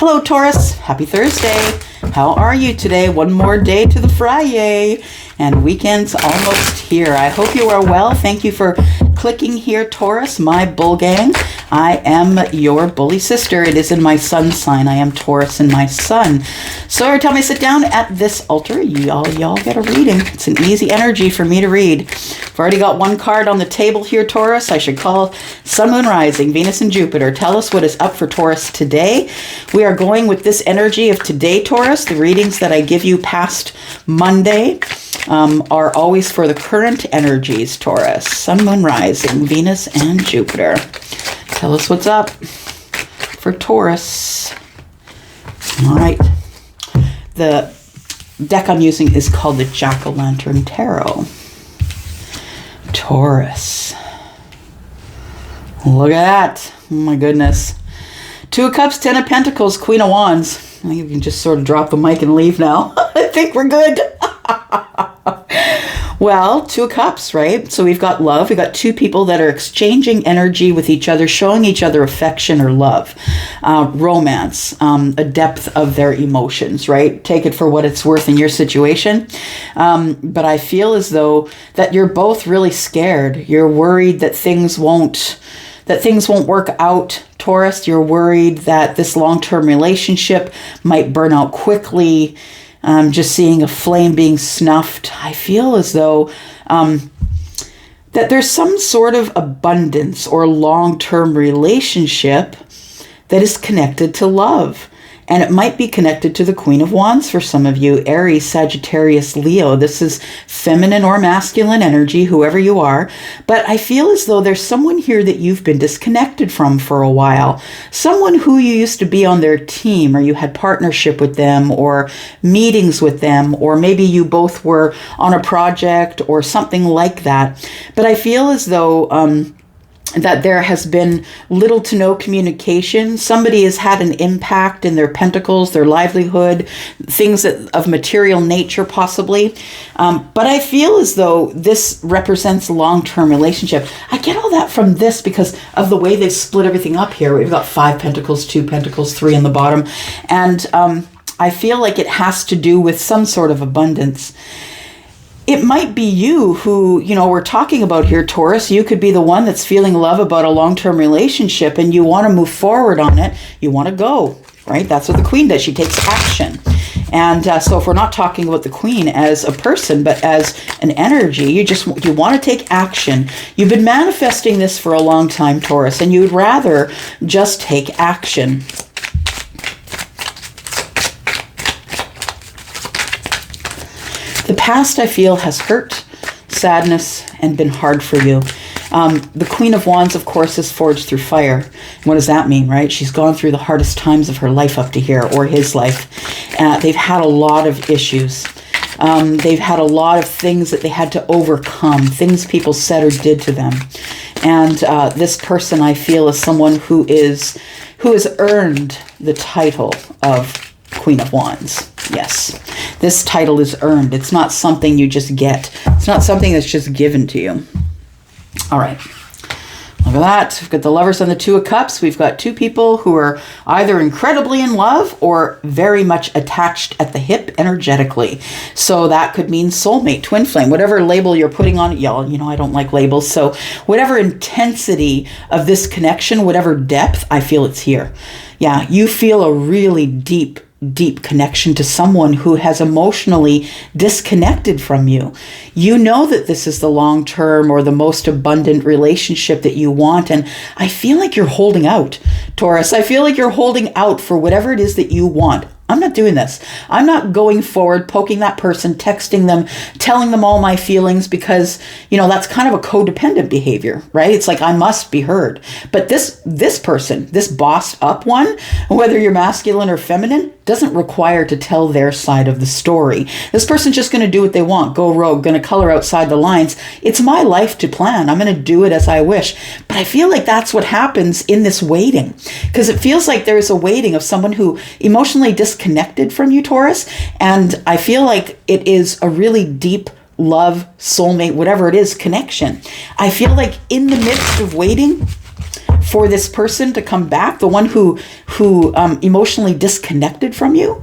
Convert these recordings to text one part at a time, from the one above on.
Hello, Taurus. Happy Thursday. How are you today? One more day to the Friday, and weekend's almost here. I hope you are well. Thank you for clicking here, Taurus, my bull gang. I am your bully sister. It is in my sun sign. I am Taurus in my sun. So every time I sit down at this altar, y'all get a reading. It's an easy energy for me to read. I've already got one card on the table here, Taurus. I should call Sun, Moon, Rising, Venus, and Jupiter. Tell us what is up for Taurus today. We are going with this energy of today, Taurus. The readings that I give you past Monday are always for the current energies, Taurus. Sun, Moon, Rising, Venus, and Jupiter. Tell us what's up for Taurus. All right. The deck I'm using is called the Jack-o'-lantern Tarot. Taurus. Look at that. Oh my goodness. Two of Cups, Ten of Pentacles, Queen of Wands. I think you can just sort of drop the mic and leave now. I think we're good. Well, Two of Cups, right? So we've got love. We've got two people that are exchanging energy with each other, showing each other affection or love, romance, a depth of their emotions, right? Take it for what it's worth in your situation. But I feel as though that you're both really scared. You're worried that things won't work out, Taurus. You're worried that this long-term relationship might burn out quickly. Just seeing a flame being snuffed. I feel as though that there's some sort of abundance or long-term relationship that is connected to love. And it might be connected to the Queen of Wands for some of you, Aries, Sagittarius, Leo. This is feminine or masculine energy, whoever you are. But I feel as though there's someone here that you've been disconnected from for a while. Someone who you used to be on their team, or you had partnership with them, or meetings with them, or maybe you both were on a project or something like that. But I feel as though that there has been little to no communication. Somebody has had an impact in their pentacles, their livelihood, things of material nature possibly. But I feel as though this represents a long-term relationship. I get all that from this because of the way they've split everything up here. We've got 5 pentacles, 2 pentacles, 3 on the bottom. And I feel like it has to do with some sort of abundance. It might be you who, we're talking about here, Taurus. You could be the one that's feeling love about a long-term relationship and you want to move forward on it. You want to go, right? That's what the Queen does. She takes action. And so if we're not talking about the Queen as a person, but as an energy, you want to take action. You've been manifesting this for a long time, Taurus, and you'd rather just take action. The past, I feel, has hurt, sadness, and been hard for you. The Queen of Wands, of course, is forged through fire. What does that mean, right? She's gone through the hardest times of her life up to here, or his life. They've had a lot of issues. They've had a lot of things that they had to overcome, things people said or did to them. And this person, I feel, is someone who has earned the title of Queen of Wands. Yes, this title is earned. It's not something you just get. It's not something that's just given to you. All right. Look at that. We've got the Lovers and the Two of Cups. We've got two people who are either incredibly in love or very much attached at the hip energetically. So that could mean soulmate, twin flame, whatever label you're putting on it. Y'all, I don't like labels. So whatever intensity of this connection, whatever depth, I feel it's here. Yeah, you feel a really deep connection to someone who has emotionally disconnected from you. You know that this is the long-term or the most abundant relationship that you want. And I feel like you're holding out, Taurus. I feel like you're holding out for whatever it is that you want. I'm not doing this. I'm not going forward, poking that person, texting them, telling them all my feelings because, that's kind of a codependent behavior, right? It's like I must be heard. But this person, this bossed up one, whether you're masculine or feminine, doesn't require to tell their side of the story. This person's just going to do what they want, go rogue, going to color outside the lines. It's my life to plan. I'm going to do it as I wish. But I feel like that's what happens in this waiting, because it feels like there is a waiting of someone who emotionally disconnected from you, Taurus. And I feel like it is a really deep love, soulmate, whatever it is, connection. I feel like in the midst of waiting for this person to come back, the one who emotionally disconnected from you,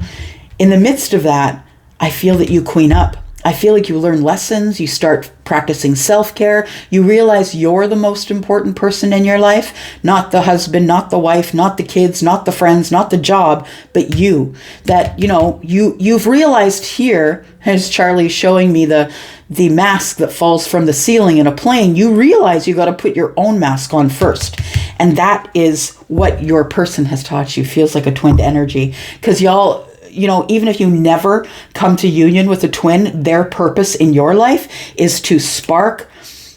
in the midst of that, I feel that you queen up. I feel like you learn lessons, you start practicing self-care, you realize you're the most important person in your life, not the husband, not the wife, not the kids, not the friends, not the job, but you. That, you've realized here, as Charlie's showing me the mask that falls from the ceiling in a plane, you realize you got to put your own mask on first. And that is what your person has taught you. Feels like a twinned energy. Because y'all, even if you never come to union with a twin, their purpose in your life is to spark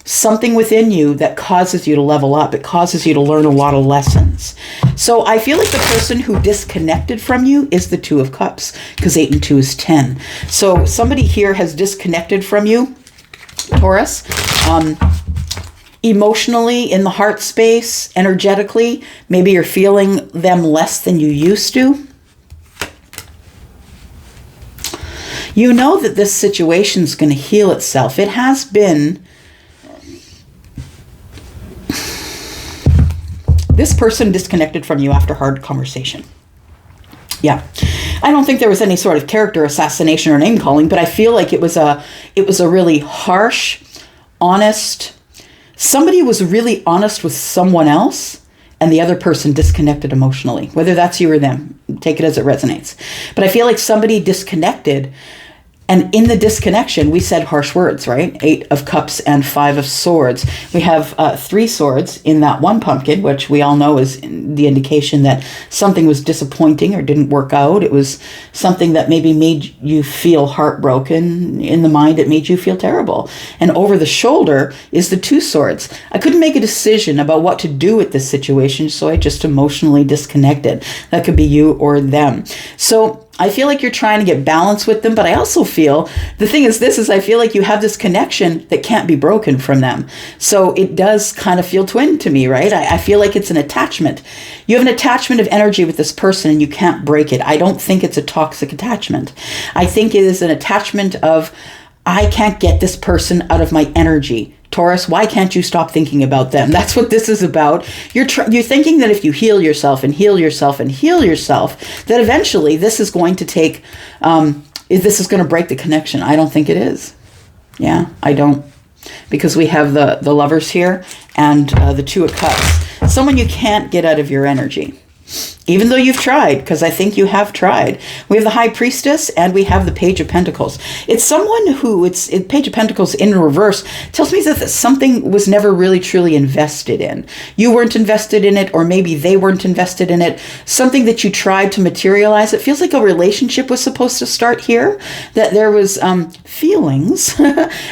something within you that causes you to level up. It causes you to learn a lot of lessons. So I feel like the person who disconnected from you is the Two of Cups, because 8 and 2 is 10. So somebody here has disconnected from you, Taurus, emotionally, in the heart space, energetically. Maybe you're feeling them less than you used to. You know that this situation is going to heal itself. It has been. This person disconnected from you after hard conversation. Yeah. I don't think there was any sort of character assassination or name calling, but I feel like it was a really harsh, honest. Somebody was really honest with someone else, and the other person disconnected emotionally. Whether that's you or them, take it as it resonates. But I feel like somebody disconnected. And in the disconnection, we said harsh words, right? 8 of Cups and 5 of Swords. We have 3 swords in that one pumpkin, which we all know is the indication that something was disappointing or didn't work out. It was something that maybe made you feel heartbroken. In the mind, it made you feel terrible. And over the shoulder is the 2 swords. I couldn't make a decision about what to do with this situation, so I just emotionally disconnected. That could be you or them. So I feel like you're trying to get balance with them, but I also feel, the thing is I feel like you have this connection that can't be broken from them. So it does kind of feel twin to me, right? I feel like it's an attachment. You have an attachment of energy with this person and you can't break it. I don't think it's a toxic attachment. I think it is an attachment of, I can't get this person out of my energy. Taurus, why can't you stop thinking about them? That's what this is about. You're thinking that if you heal yourself and heal yourself and heal yourself, that eventually this is going to take, this is going to break the connection. I don't think it is. Yeah, I don't. Because we have the Lovers here and the 2 of Cups. Someone you can't get out of your energy. Even though you've tried, because I think you have tried. We have the High Priestess and we have the Page of Pentacles. It's someone who, Page of Pentacles in reverse tells me that something was never really truly invested in. You weren't invested in it, or maybe they weren't invested in it. Something that you tried to materialize. It feels like a relationship was supposed to start here. That there was feelings,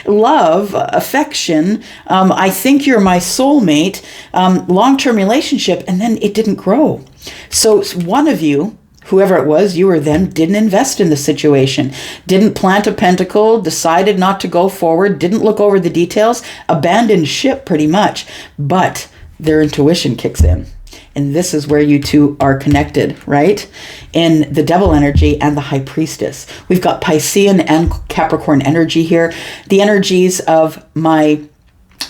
love, affection. I think you're my soulmate, long-term relationship, and then it didn't grow. So one of you, whoever it was, you or them, didn't invest in the situation, didn't plant a pentacle, decided not to go forward, didn't look over the details, abandoned ship pretty much, but their intuition kicks in. And this is where you two are connected, right? In the Devil energy and the High Priestess. We've got Piscean and Capricorn energy here. The energies of my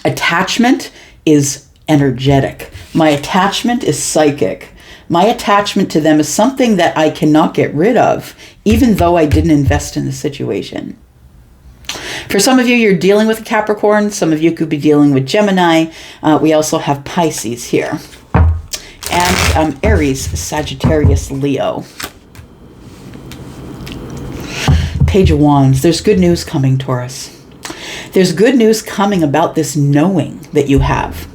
attachment is energetic. My attachment is psychic. My attachment to them is something that I cannot get rid of, even though I didn't invest in the situation. For some of you, you're dealing with Capricorn. Some of you could be dealing with Gemini. We also have Pisces here. And Aries, Sagittarius, Leo. Page of Wands. There's good news coming, Taurus. There's good news coming about this knowing that you have.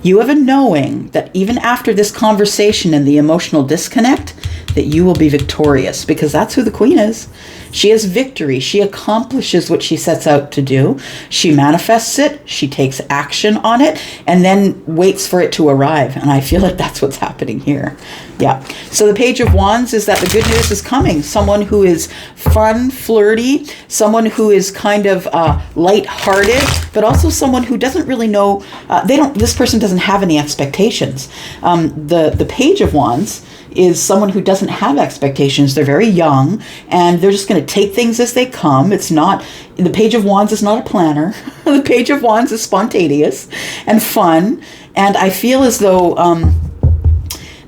You have a knowing that even after this conversation and the emotional disconnect, that you will be victorious, because that's who the Queen is. She has victory. She accomplishes what she sets out to do. She manifests it. She takes action on it and then waits for it to arrive. And I feel like that's what's happening here. Yeah. So the Page of Wands is that the good news is coming. Someone who is fun, flirty, someone who is kind of lighthearted, but also someone who doesn't really know, this person doesn't have any expectations. The Page of Wands is someone who doesn't have expectations. They're very young, and they're just going to take things as they come. It's not, the Page of Wands is not a planner. The Page of Wands is spontaneous and fun. And I feel as though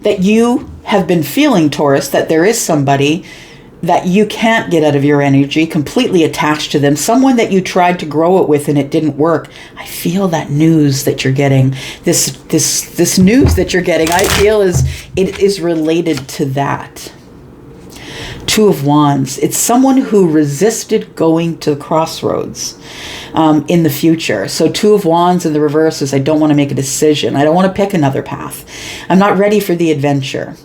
that you have been feeling, Taurus, that there is somebody that you can't get out of your energy, completely attached to them, someone that you tried to grow it with and it didn't work. I feel that news that you're getting, this news that you're getting, I feel it is related to that. Two of Wands. It's someone who resisted going to the crossroads in the future. So Two of Wands in the reverse is I don't want to make a decision. I don't want to pick another path. I'm not ready for the adventure.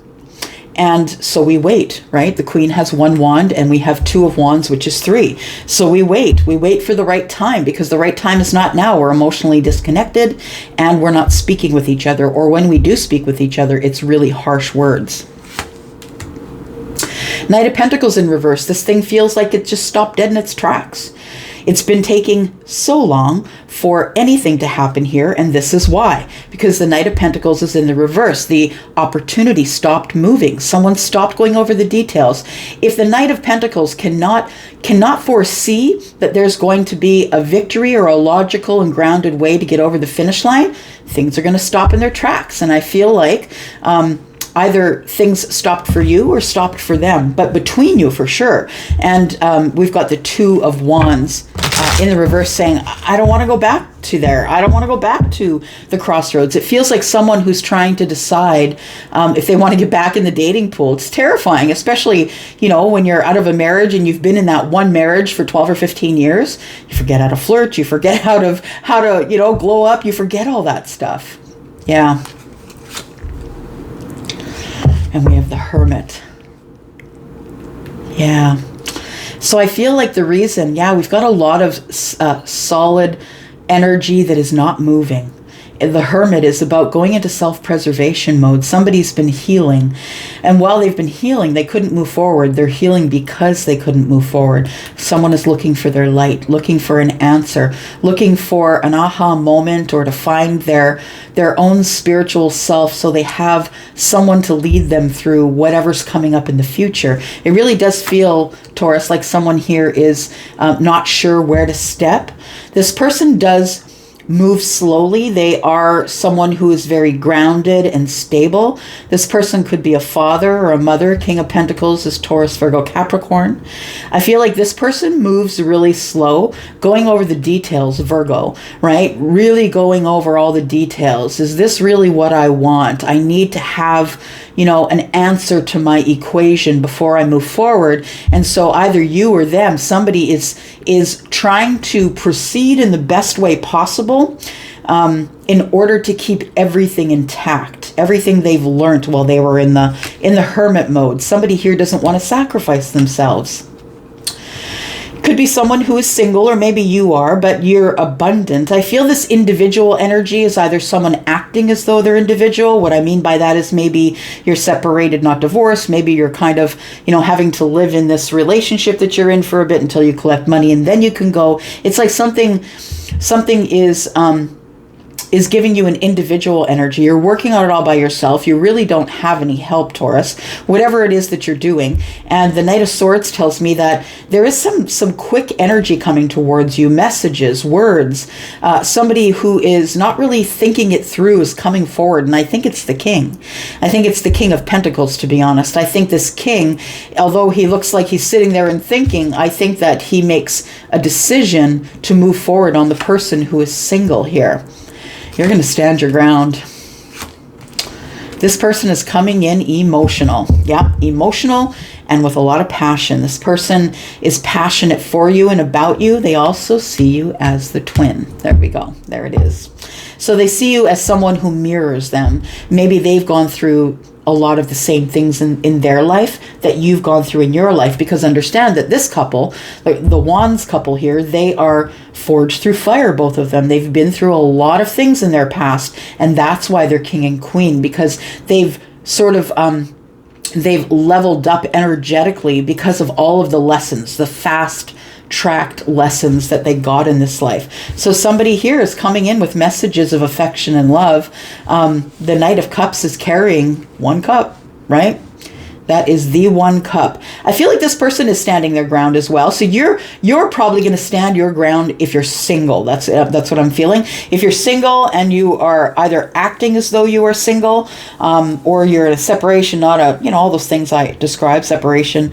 And so we wait, right? The Queen has one wand and we have Two of Wands, which is 3. So we wait for the right time, because the right time is not now. We're emotionally disconnected and we're not speaking with each other. Or when we do speak with each other, it's really harsh words. Knight of Pentacles in reverse. This thing feels like it just stopped dead in its tracks. It's been taking so long for anything to happen here, and this is why. Because the Knight of Pentacles is in the reverse. The opportunity stopped moving. Someone stopped going over the details. If the Knight of Pentacles cannot foresee that there's going to be a victory or a logical and grounded way to get over the finish line, things are going to stop in their tracks. And I feel like either things stopped for you or stopped for them, but between you for sure. And we've got the Two of Wands in the reverse saying, I don't want to go back to there. I don't want to go back to the crossroads. It feels like someone who's trying to decide if they want to get back in the dating pool. It's terrifying, especially, when you're out of a marriage and you've been in that one marriage for 12 or 15 years. You forget how to flirt. You forget how to glow up. You forget all that stuff. Yeah. And we have the Hermit. Yeah. So I feel like the reason, we've got a lot of solid energy that is not moving. The Hermit is about going into self-preservation mode. Somebody's been healing. And while they've been healing, they couldn't move forward. They're healing because they couldn't move forward. Someone is looking for their light, looking for an answer, looking for an aha moment, or to find their own spiritual self, so they have someone to lead them through whatever's coming up in the future. It really does feel, Taurus, like someone here is not sure where to step. This person does move slowly. They are someone who is very grounded and stable. This person could be a father or a mother. King of Pentacles is Taurus, Virgo, Capricorn. I feel like this person moves really slow, going over the details, Virgo, right? Really going over all the details. Is this really what I want? I need to have, an answer to my equation before I move forward. And so either you or them, somebody is trying to proceed in the best way possible in order to keep everything intact, everything they've learned while they were in the hermit mode. Somebody here doesn't want to sacrifice themselves. Could be someone who is single, or maybe you are, but you're abundant. I feel this individual energy is either someone acting as though they're individual. What I mean by that is maybe you're separated, not divorced. Maybe you're kind of, having to live in this relationship that you're in for a bit until you collect money, and then you can go. It's like something is giving you an individual energy. You're working on it all by yourself. You really don't have any help, Taurus, whatever it is that you're doing. And the Knight of Swords tells me that there is some quick energy coming towards you, messages, words. Somebody who is not really thinking it through is coming forward. And I think it's the King. I think it's the King of Pentacles, to be honest. I think this King, although he looks like he's sitting there and thinking, I think that he makes a decision to move forward on the person who is single here. You're going to stand your ground. This person is coming in emotional. Yeah, emotional and with a lot of passion. This person is passionate for you and about you. They also see you as the twin. There we go. There it is. So they see you as someone who mirrors them. Maybe they've gone through a lot of the same things in their life that you've gone through in your life, because understand that this couple, the Wands couple here, they are forged through fire, both of them. They've been through a lot of things in their past, and that's why they're king and queen, because they've sort of they've leveled up energetically because of all of the lessons, the fast tracked lessons that they got in this life. So somebody here is coming in with messages of affection and love. The Knight of Cups is carrying one cup, right? That is the 1 cup. I feel like this person is standing their ground as well. So you're probably going to stand your ground if you're single. That's what I'm feeling. If you're single and you are either acting as though you are single, or you're in a separation, not all those things I described, separation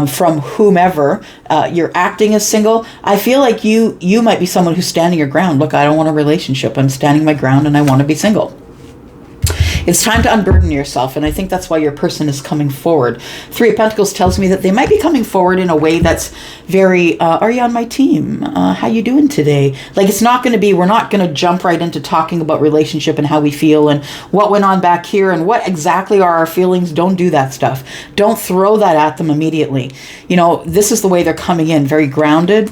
from whomever, you're acting as single. I feel like you might be someone who's standing your ground. Look, I don't want a relationship. I'm standing my ground and I want to be single. It's time to unburden yourself, and I think that's why your person is coming forward. 3 of Pentacles tells me that they might be coming forward in a way that's very, are you on my team? How you doing today? Like, it's not going to be, we're not going to jump right into talking about relationship and how we feel and what went on back here and what exactly are our feelings. Don't do that stuff. Don't throw that at them immediately. This is the way they're coming in, very grounded,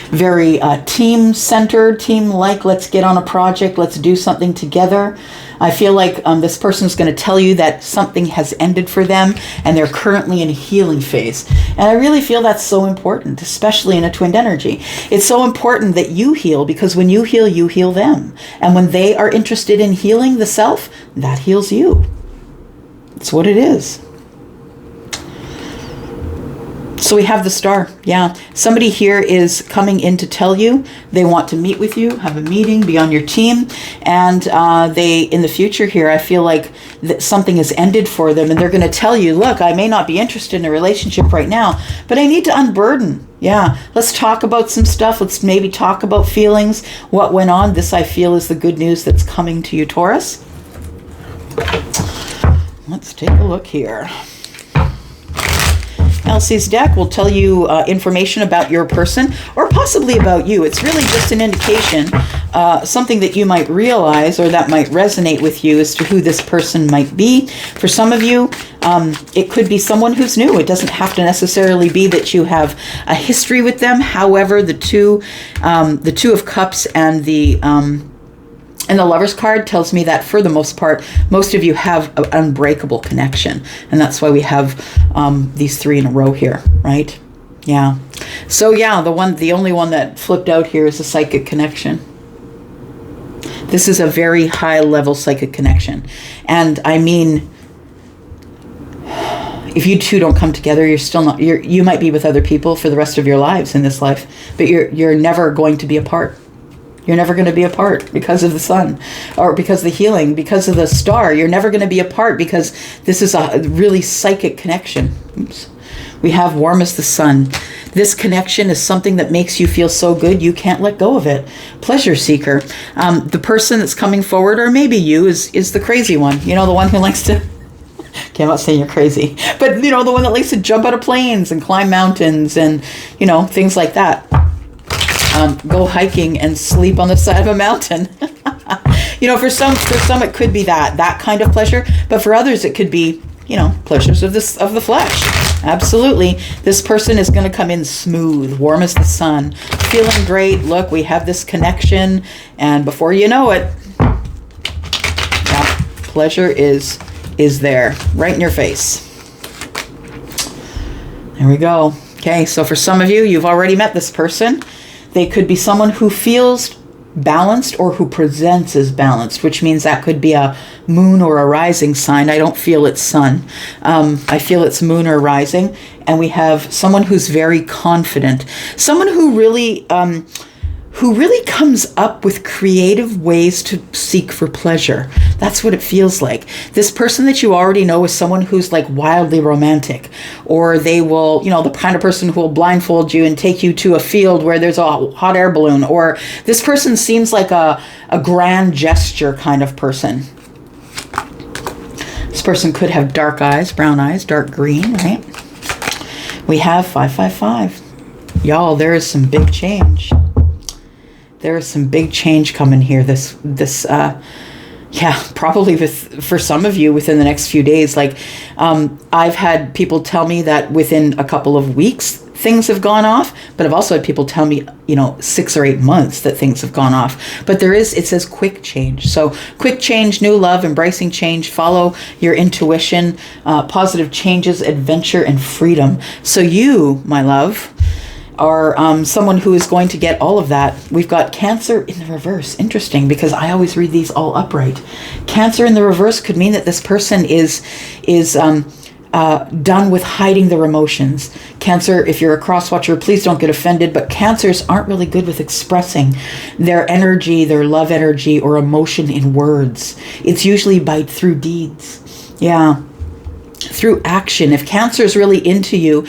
very team-centered, team-like. Let's get on a project. Let's do something together. I feel like this person is going to tell you that something has ended for them and they're currently in a healing phase. And I really feel that's so important, especially in a twinned energy. It's so important that you heal, because when you heal them. And when they are interested in healing the self, that heals you. It's what it is. So we have the Star. Yeah. Somebody here is coming in to tell you they want to meet with you, have a meeting, be on your team. And they, in the future here, I feel like that something has ended for them. And they're going to tell you, look, I may not be interested in a relationship right now, but I need to unburden. Yeah. Let's talk about some stuff. Let's maybe talk about feelings, what went on. This, I feel, is the good news that's coming to you, Taurus. Let's take a look here. Elsie's deck will tell you information about your person, or possibly about you. It's really just an indication, something that you might realize or that might resonate with you as to who this person might be. For some of you, it could be someone who's new. It doesn't have to necessarily be that you have a history with them. However, the two of Cups and the Lover's card tells me that for the most part, most of you have an unbreakable connection. And that's why we have these 3 in a row here, right? Yeah. So yeah, the only one that flipped out here is a psychic connection. This is a very high level psychic connection. And I mean, if you two don't come together, you're still not, you might be with other people for the rest of your lives in this life, but you're never going to be apart. You're never going to be apart because of the sun, or because of the healing, because of the Star. You're never going to be apart because this is a really psychic connection. Oops. We have warm as the sun. This connection is something that makes you feel so good you can't let go of it. Pleasure seeker. The person that's coming forward, or maybe you, is the crazy one. The one who likes to... Okay, I'm not saying you're crazy, but the one that likes to jump out of planes and climb mountains and, things like that. Go hiking and sleep on the side of a mountain. For some it could be that kind of pleasure, but for others it could be, pleasures of the flesh. Absolutely. This person is going to come in smooth, warm as the sun, feeling great. Look, we have this connection, and before you know it, yeah, pleasure is there, right in your face. There we go. Okay, so for some of you, you've already met this person. They could be someone who feels balanced or who presents as balanced, which means that could be a moon or a rising sign. I don't feel it's sun. I feel it's moon or rising. And we have someone who's very confident, someone who really comes up with creative ways to seek for pleasure. That's what it feels like. This person that you already know is someone who's like wildly romantic, or they will, the kind of person who will blindfold you and take you to a field where there's a hot air balloon, or this person seems like a grand gesture kind of person. This person could have dark eyes, brown eyes, dark green, right? We have 555. Y'all, there is some big change. There is some big change coming here. Probably for some of you within the next few days. Like, I've had people tell me that within a couple of weeks things have gone off, but I've also had people tell me, 6 or 8 months that things have gone off. But it says quick change. So quick change, new love, embracing change, follow your intuition, positive changes, adventure, and freedom. So you, my love, are someone who is going to get all of that. We've got Cancer in the reverse. Interesting, because I always read these all upright. Cancer in the reverse could mean that this person is done with hiding their emotions. Cancer, if you're a cross watcher, please don't get offended, but cancers aren't really good with expressing their energy, their love energy, or emotion in words. It's usually through deeds. Yeah. Through action. If Cancer is really into you,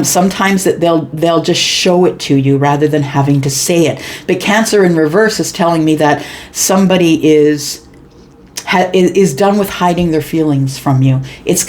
sometimes that they'll just show it to you rather than having to say it. But Cancer in reverse is telling me that somebody is done with hiding their feelings from you. It's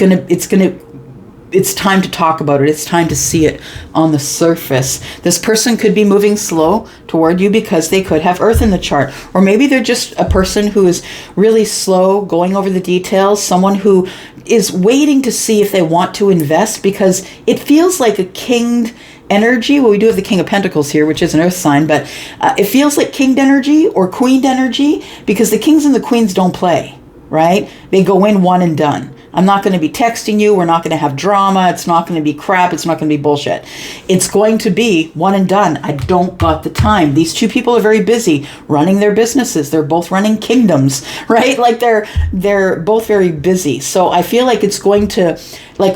time to talk about it. It's time to see it on the surface. This person could be moving slow toward you because they could have Earth in the chart. Or maybe they're just a person who is really slow going over the details, someone who is waiting to see if they want to invest, because it feels like a kinged energy. Well, we do have the King of Pentacles here, which is an earth sign, but it feels like kinged energy or queened energy, because the kings and the queens don't play, right? They go in one and done. I'm not going to be texting you. We're not going to have drama. It's not going to be crap. It's not going to be bullshit. It's going to be one and done. I don't got the time. These two people are very busy running their businesses. They're both running kingdoms, right? Like they're both very busy. So I feel like it's going to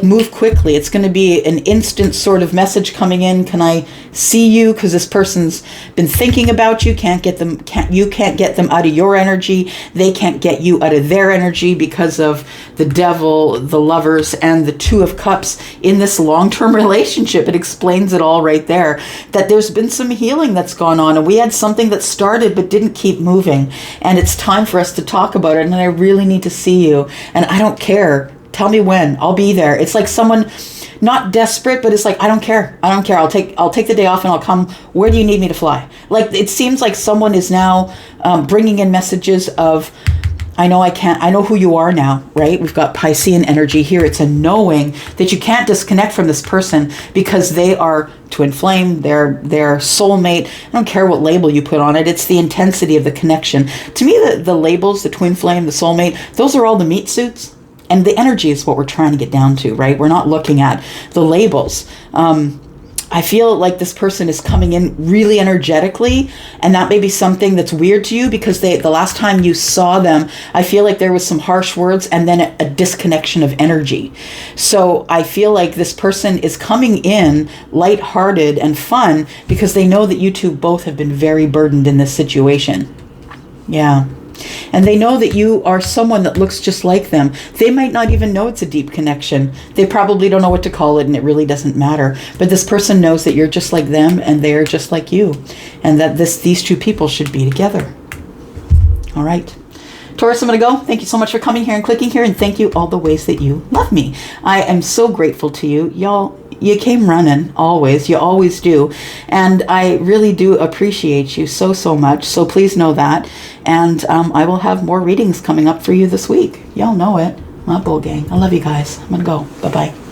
move quickly. It's going to be an instant sort of message coming in. Can I see you? Because this person's been thinking about you. You can't get them out of your energy. They can't get you out of their energy because of the devil, the lovers, and the Two of Cups in this long-term relationship. It explains it all right there, that there's been some healing that's gone on, and we had something that started but didn't keep moving, and it's time for us to talk about it, and I really need to see you, and I don't care. Tell me when. I'll be there. It's like someone not desperate, but it's like, I don't care. I don't care. I'll take the day off and I'll come. Where do you need me to fly? Like, it seems like someone is now bringing in messages of, I know I can't, I know who you are now, right? We've got Piscean energy here. It's a knowing that you can't disconnect from this person because they are twin flame, they're soulmate. I don't care what label you put on it. It's the intensity of the connection. To me, the labels, the twin flame, the soulmate, those are all the meat suits. And the energy is what we're trying to get down to, right? We're not looking at the labels. I feel like this person is coming in really energetically, and that may be something that's weird to you because the last time you saw them, I feel like there was some harsh words and then a disconnection of energy. So I feel like this person is coming in lighthearted and fun because they know that you two both have been very burdened in this situation. Yeah. And they know that you are someone that looks just like them. They might not even know it's a deep connection. They probably don't know what to call it, and it really doesn't matter. But this person knows that you're just like them and they're just like you. And that these two people should be together. All right. Taurus, I'm going to go. Thank you so much for coming here and clicking here. And thank you all the ways that you love me. I am so grateful to you. Y'all, you came running always. You always do. And I really do appreciate you so, so much. So please know that. And I will have more readings coming up for you this week. Y'all know it. My bull gang. I love you guys. I'm going to go. Bye-bye.